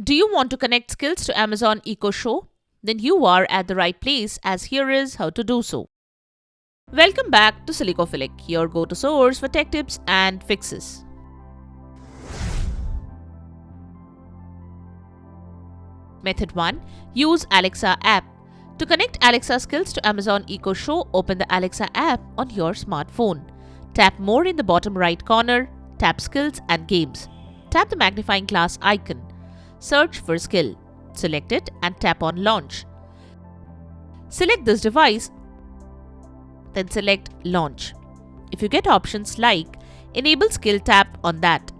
Do you want to connect skills to Amazon Echo Show? Then you are at the right place, as here is how to do so. Welcome back to Silicophilic, your go-to source for tech tips and fixes. Method 1. Use Alexa app. To connect Alexa skills to Amazon Echo Show, open the Alexa app on your smartphone. Tap More in the bottom right corner, tap Skills and Games. Tap the magnifying glass icon. Search for skill. Select it and tap on Launch. Select this device, then select Launch. If you get options like Enable Skill, tap on that.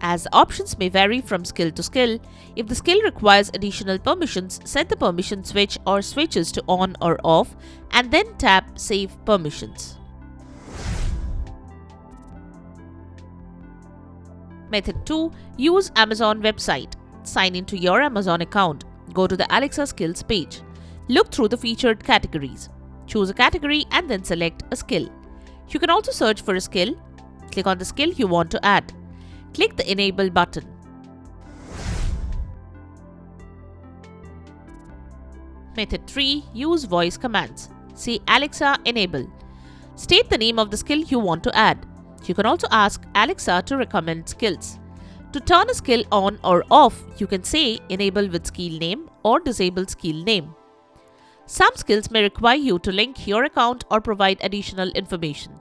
As the options may vary from skill to skill, if the skill requires additional permissions, set the permission switch or switches to on or off and then tap Save Permissions. Method 2. Use Amazon website. Sign into your Amazon account. Go to the Alexa Skills page. Look through the featured categories. Choose a category and then select a skill. You can also search for a skill. Click on the skill you want to add. Click the Enable button. Method 3. Use voice commands. Say Alexa Enable. State the name of the skill you want to add. You can also ask Alexa to recommend skills. To turn a skill on or off, you can say Enable with skill name or Disable skill name. Some skills may require you to link your account or provide additional information.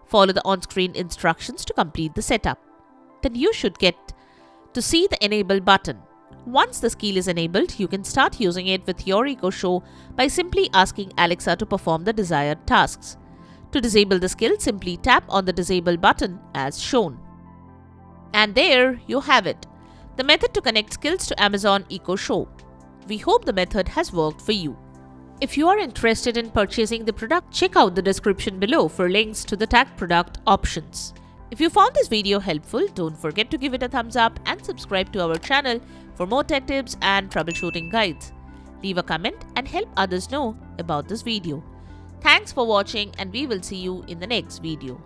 Follow the on-screen instructions to complete the setup. Then you should get to see the Enable button. Once the skill is enabled, you can start using it with your Echo Show by simply asking Alexa to perform the desired tasks. To disable the skill, simply tap on the Disable button as shown. And there you have it, the method to connect skills to Amazon Echo Show. We hope the method has worked for you. If you are interested in purchasing the product, check out the description below for links to the tagged product options. If you found this video helpful, don't forget to give it a thumbs up and subscribe to our channel for more tech tips and troubleshooting guides. Leave a comment and help others know about this video. Thanks for watching and we will see you in the next video.